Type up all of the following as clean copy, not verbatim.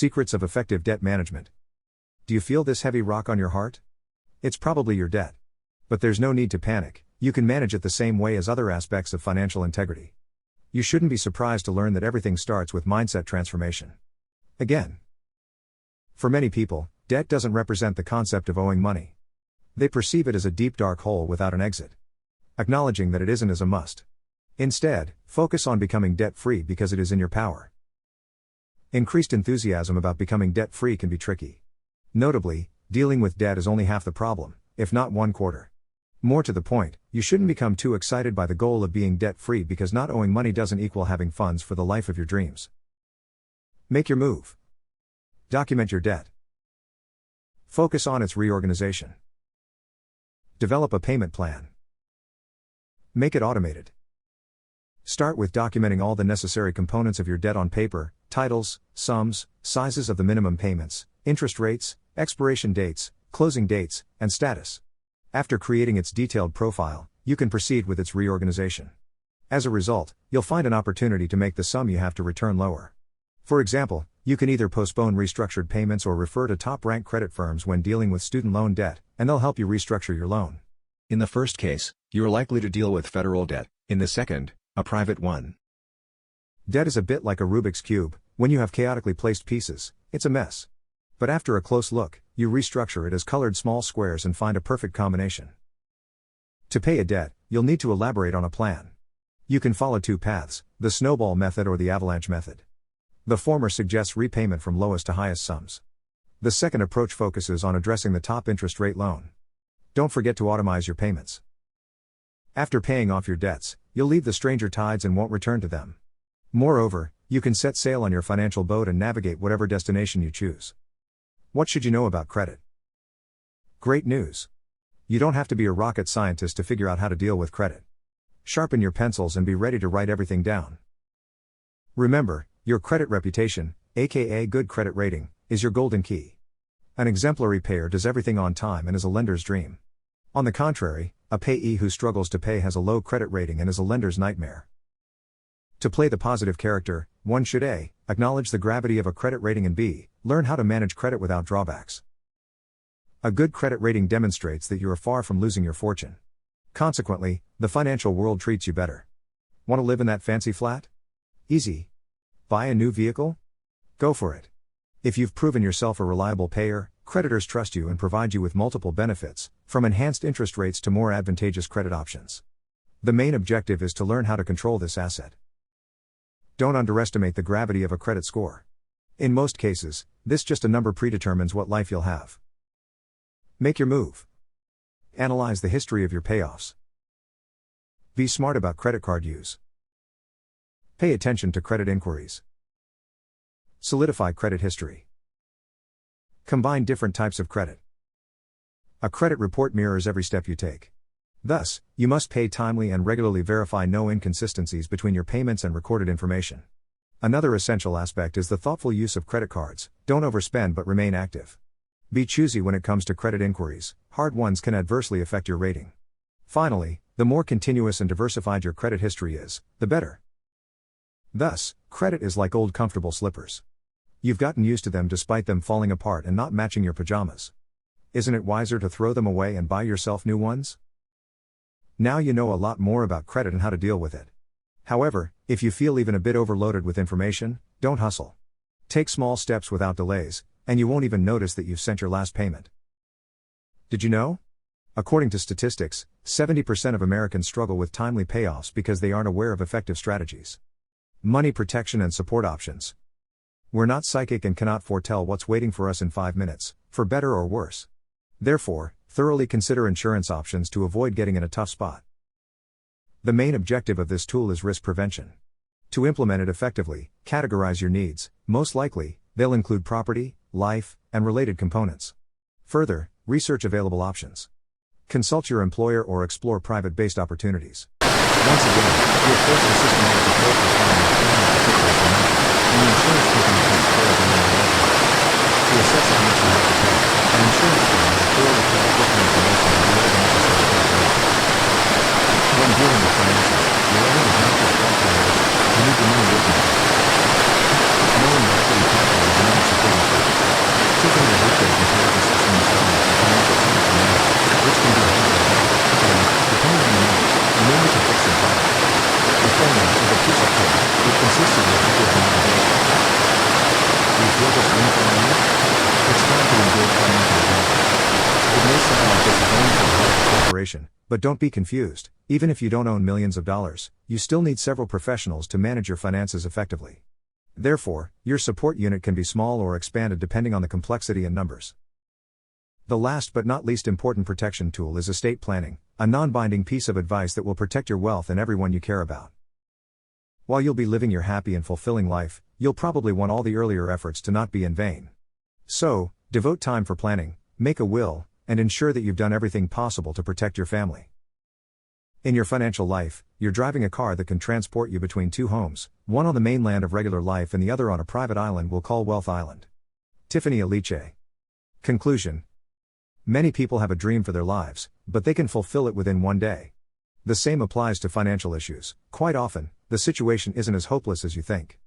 Secrets of effective debt management. Do you feel this heavy rock on your heart? It's probably your debt. But there's no need to panic, you can manage it the same way as other aspects of financial integrity. You shouldn't be surprised to learn that everything starts with mindset transformation. Again, for many people, debt doesn't represent the concept of owing money. They perceive it as a deep dark hole without an exit. Acknowledging that it isn't is a must. Instead, focus on becoming debt-free because it is in your power. Increased enthusiasm about becoming debt-free can be tricky. Notably, dealing with debt is only half the problem, if not 1/4. More to the point, you shouldn't become too excited by the goal of being debt-free because not owing money doesn't equal having funds for the life of your dreams. Make your move. Document your debt. Focus on its reorganization. Develop a payment plan. Make it automated. Start with documenting all the necessary components of your debt on paper: titles, sums, sizes of the minimum payments, interest rates, expiration dates, closing dates, and status. After creating its detailed profile, you can proceed with its reorganization. As a result, you'll find an opportunity to make the sum you have to return lower. For example, you can either postpone restructured payments or refer to top-ranked credit firms when dealing with student loan debt, and they'll help you restructure your loan. In the first case, you're likely to deal with federal debt, in the second, a private one. Debt is a bit like a Rubik's Cube. When you have chaotically placed pieces, it's a mess. But after a close look, you restructure it as colored small squares and find a perfect combination. To pay a debt, you'll need to elaborate on a plan. You can follow two paths, the snowball method or the avalanche method. The former suggests repayment from lowest to highest sums. The second approach focuses on addressing the top interest rate loan. Don't forget to automize your payments. After paying off your debts, you'll leave the stranger tides and won't return to them. Moreover, you can set sail on your financial boat and navigate whatever destination you choose. What should you know about credit? Great news! You don't have to be a rocket scientist to figure out how to deal with credit. Sharpen your pencils and be ready to write everything down. Remember, your credit reputation, aka good credit rating, is your golden key. An exemplary payer does everything on time and is a lender's dream. On the contrary, a payee who struggles to pay has a low credit rating and is a lender's nightmare. To play the positive character, one should A. acknowledge the gravity of a credit rating and B. learn how to manage credit without drawbacks. A good credit rating demonstrates that you are far from losing your fortune. Consequently, the financial world treats you better. Want to live in that fancy flat? Easy. Buy a new vehicle? Go for it. If you've proven yourself a reliable payer, creditors trust you and provide you with multiple benefits, from enhanced interest rates to more advantageous credit options. The main objective is to learn how to control this asset. Don't underestimate the gravity of a credit score. In most cases, this just a number predetermines what life you'll have. Make your move. Analyze the history of your payoffs. Be smart about credit card use. Pay attention to credit inquiries. Solidify credit history. Combine different types of credit. A credit report mirrors every step you take. Thus, you must pay timely and regularly verify no inconsistencies between your payments and recorded information. Another essential aspect is the thoughtful use of credit cards. Don't overspend but remain active. Be choosy when it comes to credit inquiries, hard ones can adversely affect your rating. Finally, the more continuous and diversified your credit history is, the better. Thus, credit is like old comfortable slippers. You've gotten used to them despite them falling apart and not matching your pajamas. Isn't it wiser to throw them away and buy yourself new ones? Now you know a lot more about credit and how to deal with it. However, if you feel even a bit overloaded with information, don't hustle. Take small steps without delays, and you won't even notice that you've sent your last payment. Did you know? According to statistics, 70% of Americans struggle with timely payoffs because they aren't aware of effective strategies. Money protection and support options. We're not psychic and cannot foretell what's waiting for us in 5 minutes, for better or worse. Therefore, thoroughly consider insurance options to avoid getting in a tough spot. The main objective of this tool is risk prevention. To implement it effectively, categorize your needs. Most likely, they'll include property, life, and related components. Further, research available options. Consult your employer or explore private-based opportunities. Once again, the approach and systematic approach is found in the particular amount, and the insurance company takes care of the matter. To assess how much you have to pay, an insurance firm will thoroughly collect different information and do all the necessary calculations. When dealing with financials, your aim is not just calculating, you need to know your business. Knowing the equity capital is not sufficient. planning for money? It's time to engage financial advisors. It may sound like this is only for the head of a corporation, but don't be confused. Even if you don't own millions of dollars, you still need several professionals to manage your finances effectively. Therefore, your support unit can be small or expanded depending on the complexity and numbers. The last but not least important protection tool is estate planning, a non-binding piece of advice that will protect your wealth and everyone you care about. While you'll be living your happy and fulfilling life, you'll probably want all the earlier efforts to not be in vain. So, devote time for planning, make a will, and ensure that you've done everything possible to protect your family. In your financial life, you're driving a car that can transport you between two homes, one on the mainland of regular life and the other on a private island we'll call Wealth Island. Tiffany Aliche. Conclusion. Many people have a dream for their lives, but they can fulfill it within one day. The same applies to financial issues. Quite often, the situation isn't as hopeless as you think.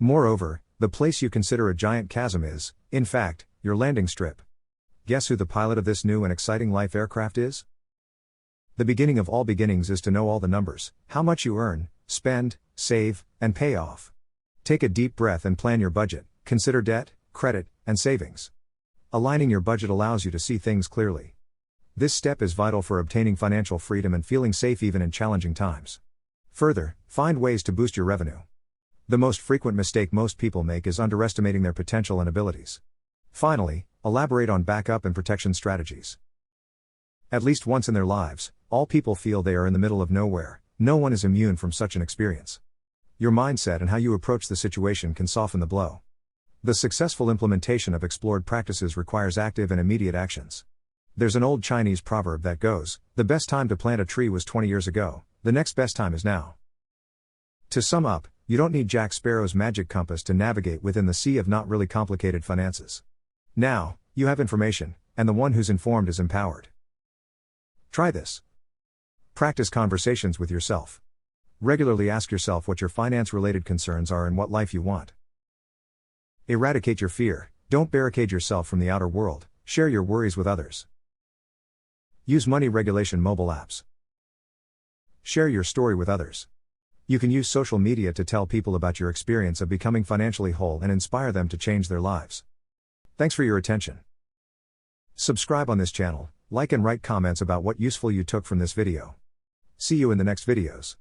Moreover, the place you consider a giant chasm is, in fact, your landing strip. Guess who the pilot of this new and exciting life aircraft is? The beginning of all beginnings is to know all the numbers, how much you earn, spend, save, and pay off. Take a deep breath and plan your budget. Consider debt, credit, and savings. Aligning your budget allows you to see things clearly. This step is vital for obtaining financial freedom and feeling safe even in challenging times. Further, find ways to boost your revenue. The most frequent mistake most people make is underestimating their potential and abilities. Finally, elaborate on backup and protection strategies. At least once in their lives, all people feel they are in the middle of nowhere. No one is immune from such an experience. Your mindset and how you approach the situation can soften the blow. The successful implementation of explored practices requires active and immediate actions. There's an old Chinese proverb that goes, "The best time to plant a tree was 20 years ago, the next best time is now." To sum up, you don't need Jack Sparrow's magic compass to navigate within the sea of not really complicated finances. Now, you have information, and the one who's informed is empowered. Try this. Practice conversations with yourself. Regularly ask yourself what your finance-related concerns are and what life you want. Eradicate your fear. Don't barricade yourself from the outer world. Share your worries with others. Use money regulation mobile apps. Share your story with others. You can use social media to tell people about your experience of becoming financially whole and inspire them to change their lives. Thanks for your attention. Subscribe on this channel, like and write comments about what useful you took from this video. See you in the next videos.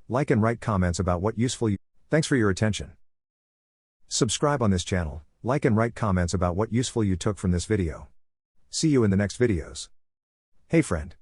Like and write comments about what useful you. Thanks for your attention. Subscribe on this channel, like and write comments about what useful you took from this video. See you in the next videos. Hey friend.